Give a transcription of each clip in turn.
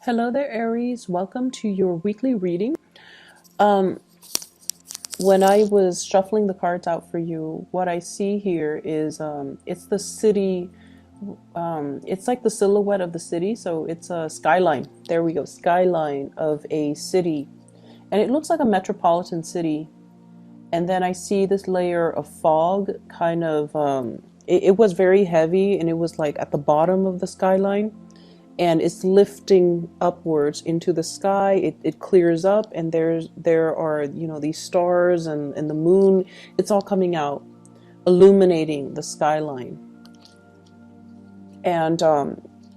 Hello there, Aries. Welcome to your weekly reading. Um, when I was shuffling the cards out for you, what I see here is it's the city. It's like the silhouette of the city, so it's a skyline. There we go, skyline of a city, and it looks like a metropolitan city. And then I see this layer of fog, kind of. It was very heavy, and it was like at the bottom of the skyline and it's lifting upwards into the sky. It clears up and there are these stars and the moon. It's all coming out, illuminating the skyline. And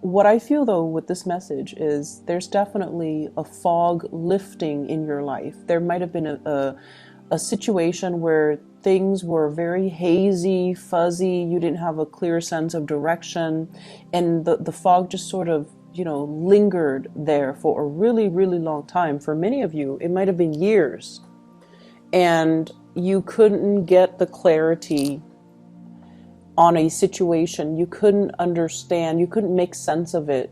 what I feel though with this message is there's definitely a fog lifting in your life. There might have been a situation where things were very hazy, fuzzy, you didn't have a clear sense of direction, and the fog just sort of, lingered there for a really, really long time. For many of you, it might have been years, and you couldn't get the clarity on a situation. You couldn't understand, you couldn't make sense of it.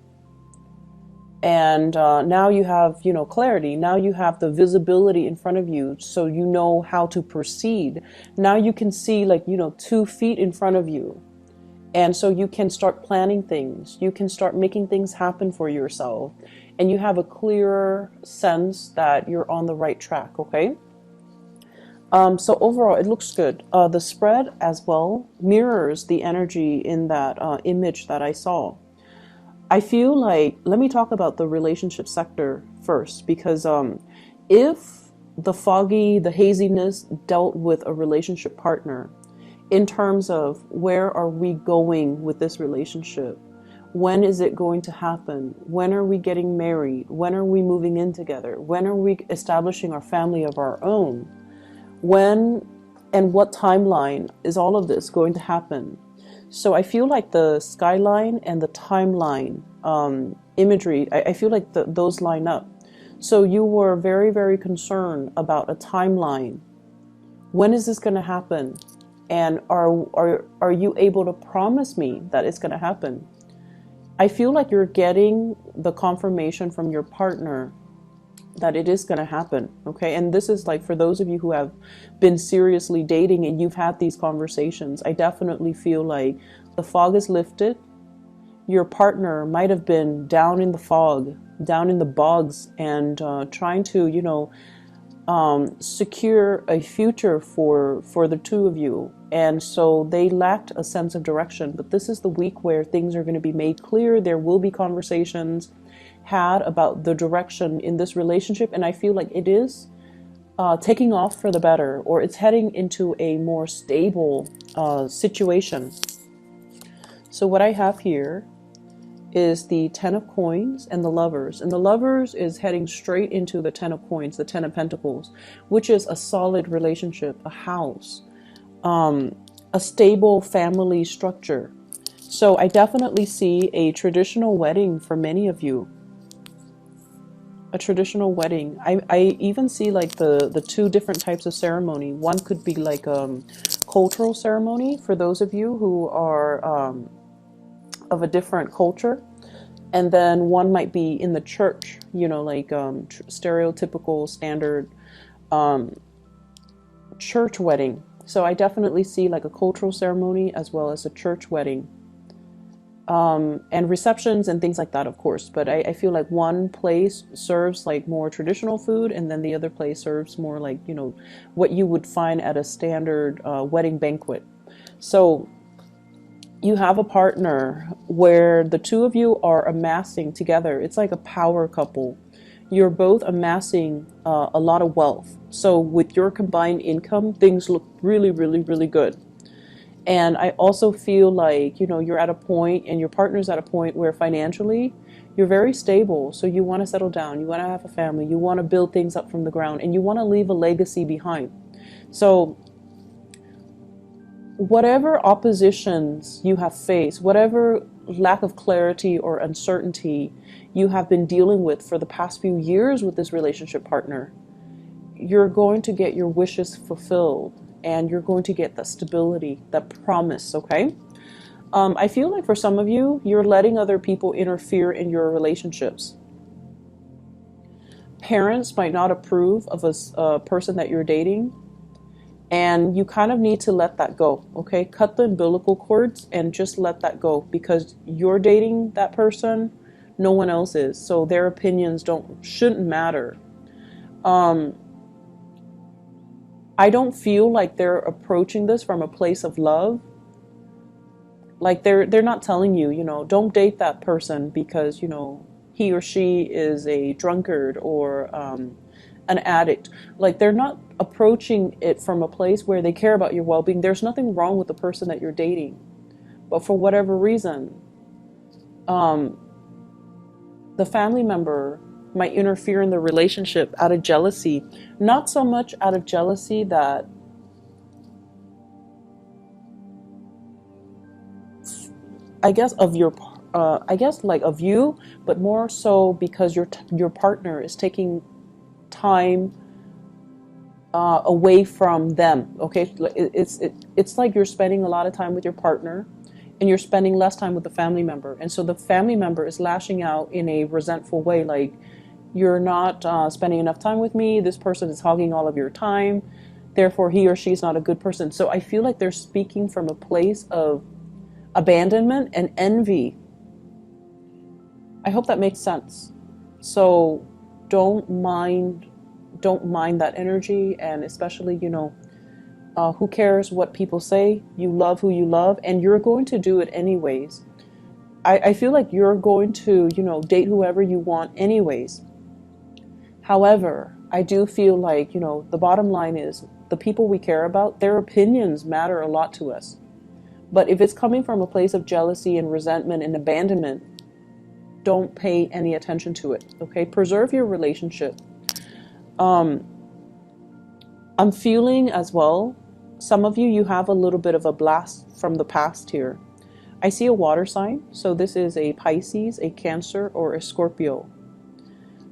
And now you have, clarity. Now you have the visibility in front of you, so you know how to proceed. Now you can see 2 feet in front of you. And so you can start planning things. You can start making things happen for yourself. And you have a clearer sense that you're on the right track, okay? So overall, it looks good. The spread as well mirrors the energy in that image that I saw. I feel like, let me talk about the relationship sector first, because if the haziness dealt with a relationship partner in terms of where are we going with this relationship? When is it going to happen? When are we getting married? When are we moving in together? When are we establishing our family of our own? When and what timeline is all of this going to happen? So I feel like the skyline and the timeline imagery, I feel like those line up. So you were very, very concerned about a timeline. When is this going to happen? And are you able to promise me that it's going to happen? I feel like you're getting the confirmation from your partner that it is going to happen, okay? And this is like for those of you who have been seriously dating and you've had these conversations, I definitely feel like the fog is lifted. Your partner might have been down in the fog, down in the bogs, and trying to, secure a future for the two of you. And so they lacked a sense of direction. But this is the week where things are going to be made clear. There will be conversations had about the direction in this relationship, and I feel like it is taking off for the better, or it's heading into a more stable situation. So what I have here is the 10 of coins and the lovers, and the lovers is heading straight into the 10 of coins, the 10 of pentacles, which is a solid relationship, a house, a stable family structure. So I definitely see a traditional wedding for many of you. A traditional wedding. I even see like the 2 different types of ceremony. One could be like cultural ceremony for those of you who are of a different culture, and then one might be in the church, stereotypical standard church wedding. So I definitely see like a cultural ceremony as well as a church wedding. And receptions and things like that, of course. But I feel like one place serves like more traditional food, and then the other place serves more like, what you would find at a standard wedding banquet. So you have a partner where the two of you are amassing together. It's like a power couple. You're both amassing a lot of wealth. So with your combined income, things look really, really, really good. And I also feel like, you're at a point, and your partner's at a point where financially you're very stable. So you want to settle down, you want to have a family, you want to build things up from the ground, and you want to leave a legacy behind. So whatever oppositions you have faced, whatever lack of clarity or uncertainty you have been dealing with for the past few years with this relationship partner, you're going to get your wishes fulfilled. And you're going to get that stability, that promise, okay? I feel like for some of you, you're letting other people interfere in your relationships. Parents might not approve of a person that you're dating, and you kind of need to let that go, okay? Cut the umbilical cords and just let that go, because you're dating that person, no one else is. So their opinions shouldn't matter. I don't feel like they're approaching this from a place of love. Like they're not telling you, don't date that person because, he or she is a drunkard or an addict. Like they're not approaching it from a place where they care about your well-being. There's nothing wrong with the person that you're dating, but for whatever reason, the family member might interfere in the relationship out of jealousy. Not so much out of jealousy that I guess of your like of you, but more so because your partner is taking time away from them. Okay, it's like you're spending a lot of time with your partner, and you're spending less time with the family member, and so the family member is lashing out in a resentful way, like you're not spending enough time with me. This person is hogging all of your time. Therefore, he or she is not a good person. So I feel like they're speaking from a place of abandonment and envy. I hope that makes sense. So don't mind that energy, and especially, who cares what people say? You love who you love, and you're going to do it anyways. I feel like you're going to, date whoever you want anyways. However, I do feel like, the bottom line is the people we care about, their opinions matter a lot to us. But if it's coming from a place of jealousy and resentment and abandonment, don't pay any attention to it, okay? Preserve your relationship. I'm feeling as well, some of you have a little bit of a blast from the past here. I see a water sign, so this is a Pisces, a Cancer, or a Scorpio.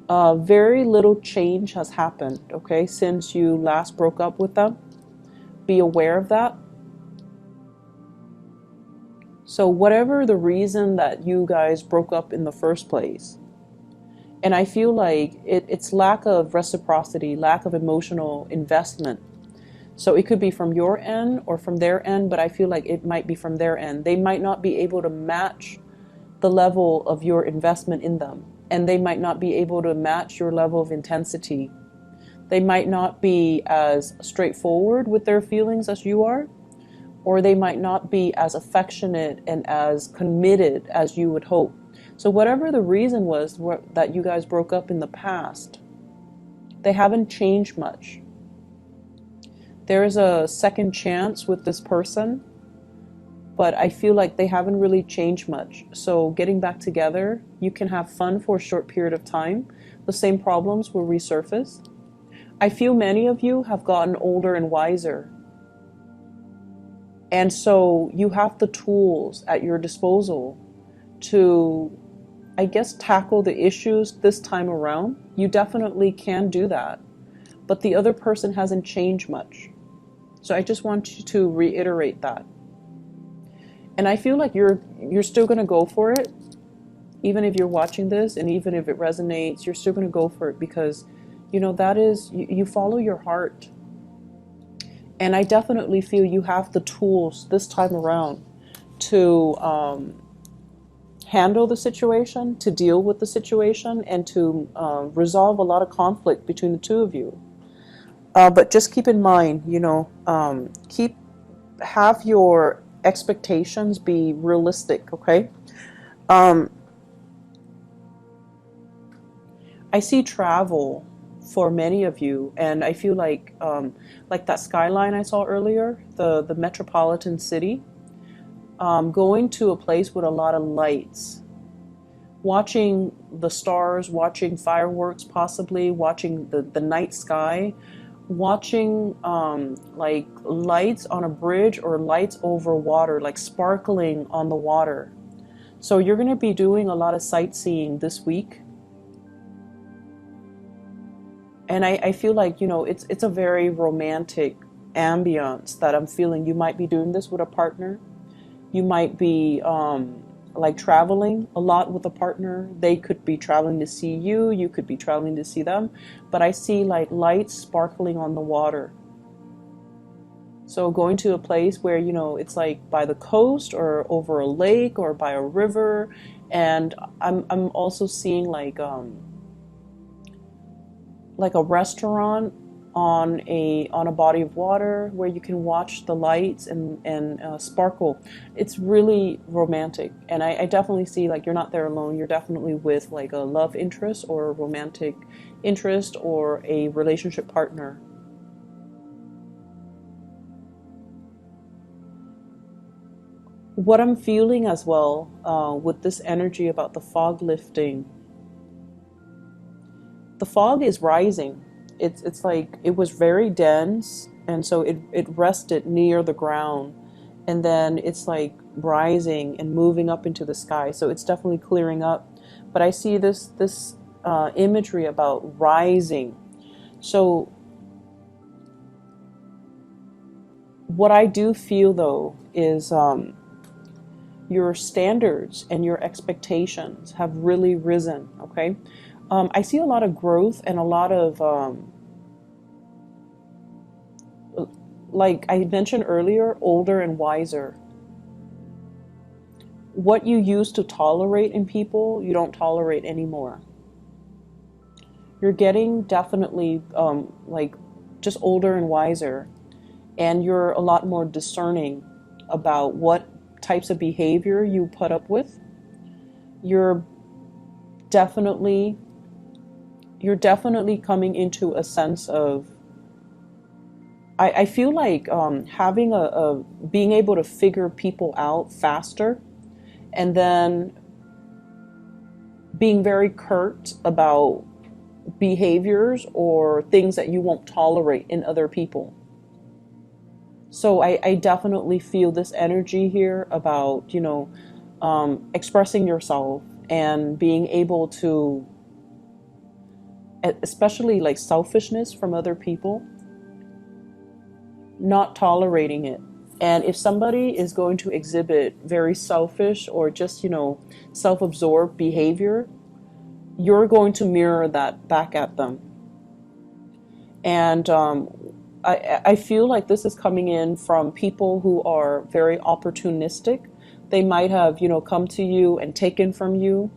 Very little change has happened, okay, since you last broke up with them. Be aware of that. So whatever the reason that you guys broke up in the first place, and I feel like it's lack of reciprocity, lack of emotional investment. So it could be from your end or from their end, but I feel like it might be from their end. They might not be able to match the level of your investment in them, and they might not be able to match your level of intensity. They might not be as straightforward with their feelings as you are, or they might not be as affectionate and as committed as you would hope. So whatever the reason was that you guys broke up in the past, they haven't changed much. There is a second chance with this person, but I feel like they haven't really changed much. So getting back together, you can have fun for a short period of time. The same problems will resurface. I feel many of you have gotten older and wiser. And so you have the tools at your disposal to, I guess, tackle the issues this time around. You definitely can do that. But the other person hasn't changed much. So I just want you to reiterate that. And I feel like you're still going to go for it. Even if you're watching this and even if it resonates, you're still going to go for it because, that is, you follow your heart. And I definitely feel you have the tools this time around to handle the situation, to deal with the situation, and to resolve a lot of conflict between the two of you. But just keep in mind, have your expectations be realistic, okay? I see travel for many of you, and I feel like that skyline I saw earlier, the metropolitan city, going to a place with a lot of lights, watching the stars, watching fireworks, possibly watching the night sky, watching like lights on a bridge or lights over water, like sparkling on the water. So you're going to be doing a lot of sightseeing this week. And I feel like, it's a very romantic ambience that I'm feeling. You might be doing this with a partner. You might be like traveling a lot with a partner. They could be traveling to see you, you could be traveling to see them, but I see like lights sparkling on the water. So going to a place where, you know, it's like by the coast or over a lake or by a river. And I'm also seeing like a restaurant on a body of water where you can watch the lights and sparkle. It's really romantic, and I definitely see like you're not there alone. You're definitely with like a love interest or a romantic interest or a relationship partner. What I'm feeling as well with this energy about the fog lifting, the fog is rising. It's like it was very dense, and so it rested near the ground, and then it's like rising and moving up into the sky. So it's definitely clearing up. But I see this imagery about rising. So what I do feel though is your standards and your expectations have really risen. Okay. I see a lot of growth and a lot of, like I mentioned earlier, older and wiser. What you used to tolerate in people, you don't tolerate anymore. You're getting definitely like just older and wiser, and you're a lot more discerning about what types of behavior you put up with. You're definitely you're definitely coming into a sense of, I feel like having a being able to figure people out faster, and then being very curt about behaviors or things that you won't tolerate in other people. So I definitely feel this energy here about, you know, expressing yourself and being able to, especially like selfishness from other people, not tolerating it. And if somebody is going to exhibit very selfish or just, you know, self-absorbed behavior, you're going to mirror that back at them. And I feel like this is coming in from people who are very opportunistic. They might have, you know, come to you and taken from you,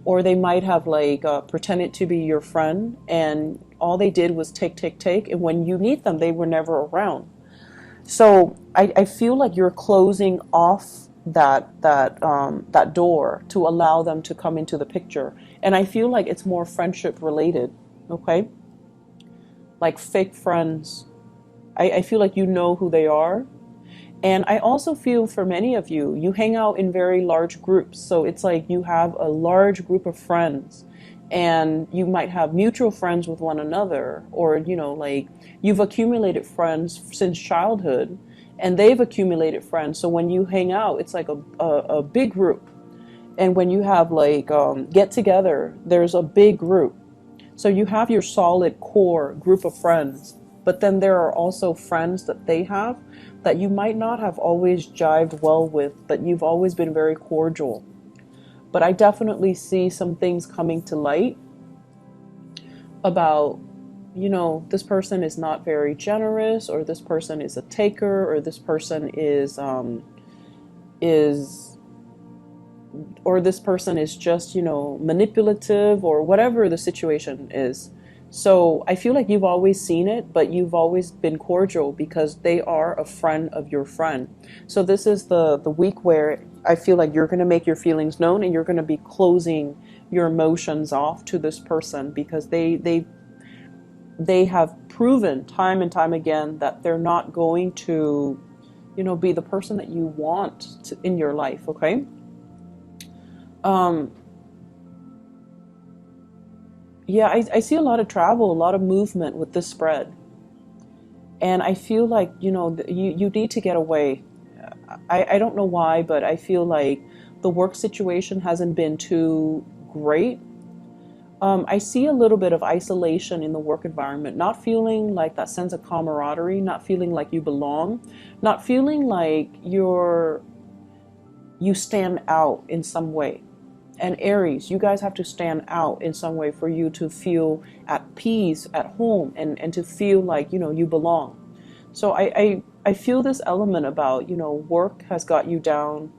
or they might have like pretended to be your friend, and all they did was take, and when you need them, they were never around. So I feel like you're closing off that door to allow them to come into the picture, and I feel like it's more friendship related. Okay, like fake friends. I feel like you know who they are. And I also feel for many of you, you hang out in very large groups. So it's like you have a large group of friends, and you might have mutual friends with one another, or, you know, like you've accumulated friends since childhood, and they've accumulated friends. So when you hang out, it's like a big group. And when you have like get together, there's a big group. So you have your solid core group of friends, but then there are also friends that they have that you might not have always jived well with, but you've always been very cordial. But I definitely see some things coming to light about, you know, this person is not very generous, or this person is a taker, or this person is or this person is just, you know, manipulative, or whatever the situation is. So I feel like you've always seen it, but you've always been cordial because they are a friend of your friend. So this is the week where I feel like you're going to make your feelings known, and you're going to be closing your emotions off to this person, because they have proven time and time again that they're not going to, you know, be the person that you want to, in your life. Okay. Um, yeah, I see a lot of travel, a lot of movement with this spread. And I feel like, you know, you need to get away. I don't know why, but I feel like the work situation hasn't been too great. I see a little bit of isolation in the work environment, not feeling like that sense of camaraderie, not feeling like you belong, not feeling like you stand out in some way. And Aries, you guys have to stand out in some way for you to feel at peace at home, and to feel like, you belong. So I feel this element about, work has got you down.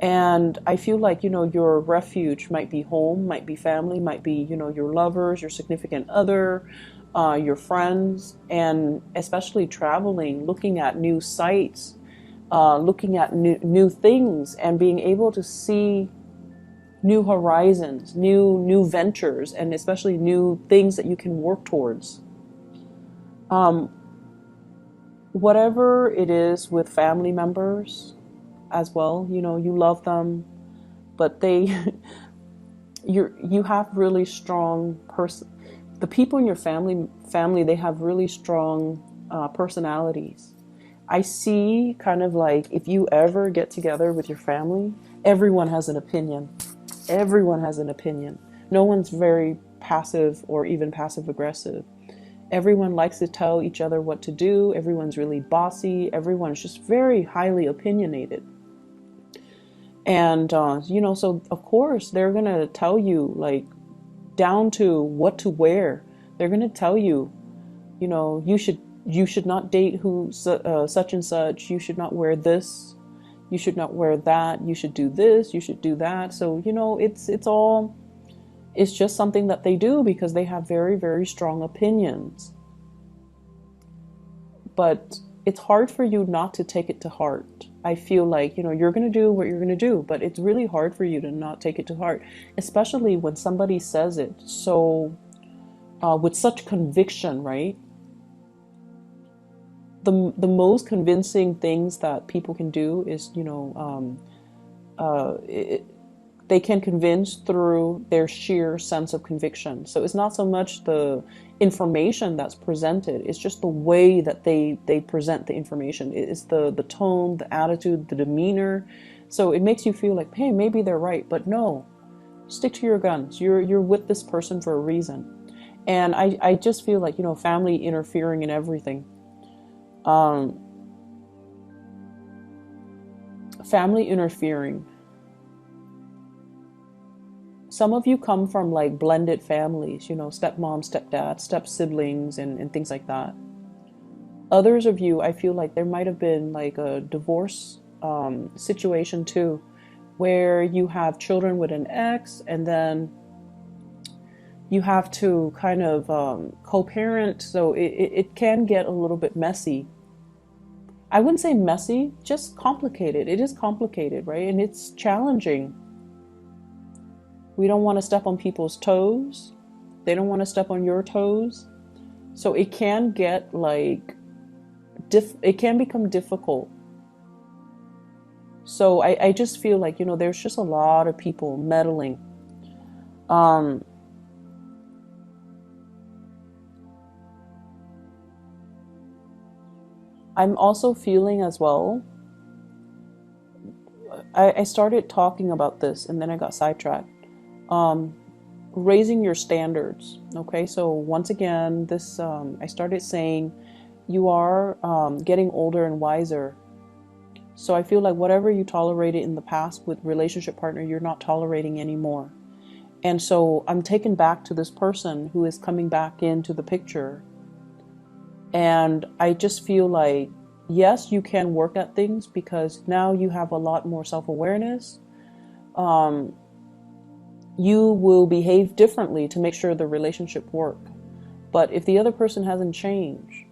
And I feel like, your refuge might be home, might be family, might be, your lovers, your significant other, your friends, and especially traveling, looking at new sights, looking at new things, and being able to see new horizons, new ventures, and especially new things that you can work towards. Whatever it is with family members as well, you love them, but you have really strong the people in your family, they have really strong personalities. I see kind of like, if you ever get together with your family, everyone has an opinion. Everyone has an opinion. No one's very passive or even passive aggressive. Everyone likes to tell each other what to do. Everyone's really bossy. Everyone's just very highly opinionated. And, so of course they're going to tell you, like, down to what to wear. They're going to tell you, you should not date such and such. You should not wear this. You should not wear that. You should do this. You should do that. So, it's just something that they do because they have very, very strong opinions. But it's hard for you not to take it to heart. I feel like, you're going to do what you're going to do, but it's really hard for you to not take it to heart, especially when somebody says it so, with such conviction, right? The most convincing things that people can do is, they can convince through their sheer sense of conviction. So it's not so much the information that's presented, it's just the way that they present the information. It's the tone, the attitude, the demeanor. So it makes you feel like, hey, maybe they're right, but no, stick to your guns. You're with this person for a reason. And I just feel like, family interfering in everything. Family interfering. Some of you come from like blended families, stepmom, stepdad, step siblings, and things like that. Others of you, I feel like there might have been like a divorce situation too, where you have children with an ex, and then you have to kind of co-parent. So it can get a little bit messy. I wouldn't say messy, just complicated. It is complicated, right? And it's challenging. We don't want to step on people's toes. They don't want to step on your toes. So it can get like, it can become difficult. So I just feel like, there's just a lot of people meddling. I'm also feeling as well, I started talking about this and then I got sidetracked. Raising your standards. Okay, so once again, this I started saying you are getting older and wiser. So I feel like whatever you tolerated in the past with relationship partner, you're not tolerating anymore. And so I'm taken back to this person who is coming back into the picture. And I just feel like, yes, you can work at things because now you have a lot more self-awareness. You will behave differently to make sure the relationship work. But if the other person hasn't changed,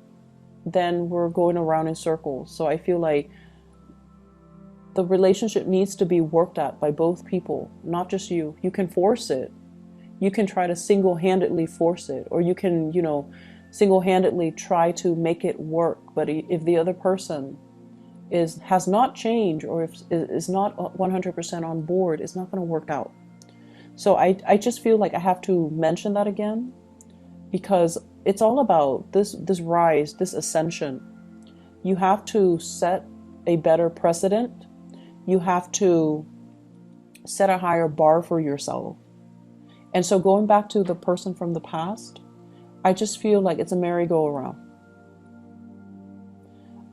then we're going around in circles. So I feel like the relationship needs to be worked at by both people, not just you. You can force it. You can try to single-handedly force it, or you can, single-handedly try to make it work. But if the other person has not changed, or if is not 100% on board, it's not going to work out. So I just feel like I have to mention that again, because it's all about this rise, this ascension. You have to set a better precedent. You have to set a higher bar for yourself. And so going back to the person from the past, I just feel like it's a merry-go-round.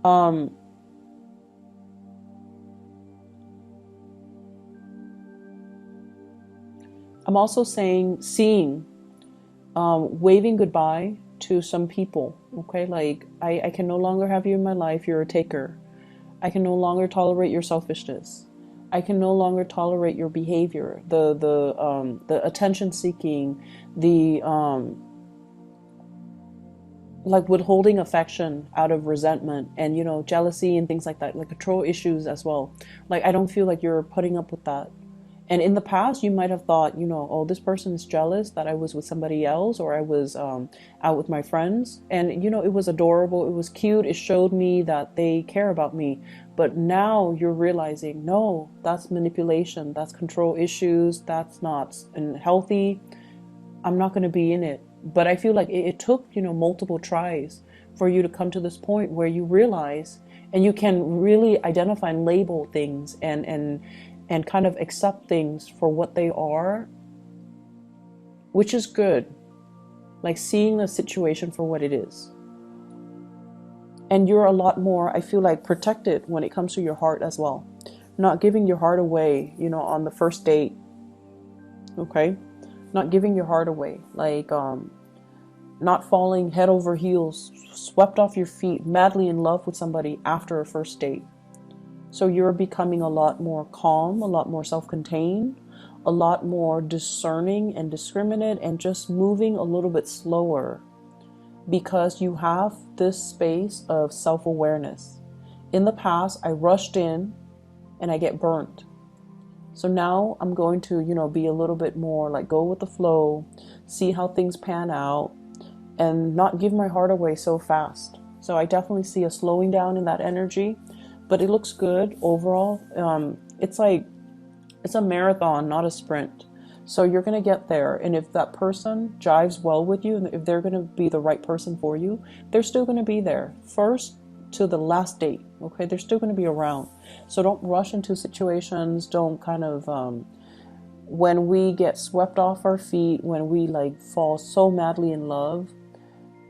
Um, I'm also seeing, waving goodbye to some people. Okay, like I can no longer have you in my life. You're a taker. I can no longer tolerate your selfishness. I can no longer tolerate your behavior, the attention seeking, the like withholding affection out of resentment and jealousy and things like that, like control issues as well. Like I don't feel like you're putting up with that. And in the past, you might have thought, oh, this person is jealous that I was with somebody else or I was out with my friends. And, it was adorable. It was cute. It showed me that they care about me. But now you're realizing, no, that's manipulation. That's control issues. That's not healthy. I'm not going to be in it. But I feel like it took, multiple tries for you to come to this point where you realize and you can really identify and label things and kind of accept things for what they are, which is good. Like seeing the situation for what it is. And you're a lot more, I feel like, protected when it comes to your heart as well. Not giving your heart away, on the first date. Okay? Not giving your heart away. Like, not falling head over heels, swept off your feet, madly in love with somebody after a first date. So you're becoming a lot more calm, a lot more self-contained, a lot more discerning and discriminate, and just moving a little bit slower because you have this space of self-awareness. In the past, I rushed in and I get burnt. So now I'm going to, be a little bit more like go with the flow, see how things pan out, and not give my heart away so fast. So I definitely see a slowing down in that energy. But it looks good overall. It's a marathon, not a sprint. So you're going to get there. And if that person jives well with you, and if they're going to be the right person for you, they're still going to be there. First to the last date. Okay, they're still going to be around. So don't rush into situations. Don't kind of, when we get swept off our feet, when we like fall so madly in love,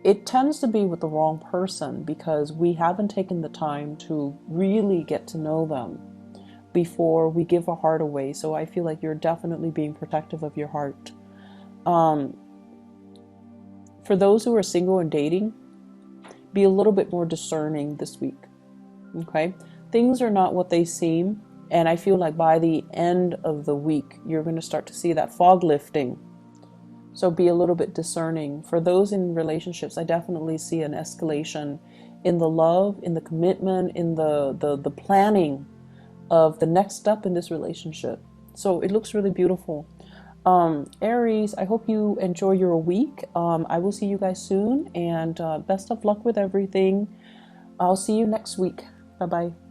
it tends to be with the wrong person because we haven't taken the time to really get to know them before we give our heart away. So I feel like you're definitely being protective of your heart. For those who are single and dating, be a little bit more discerning this week. Okay? Things are not what they seem. And I feel like by the end of the week, you're going to start to see that fog lifting. So be a little bit discerning. For those in relationships, I definitely see an escalation in the love, in the commitment, in the planning of the next step in this relationship. So it looks really beautiful. Aries, I hope you enjoy your week. I will see you guys soon, and best of luck with everything. I'll see you next week. Bye-bye.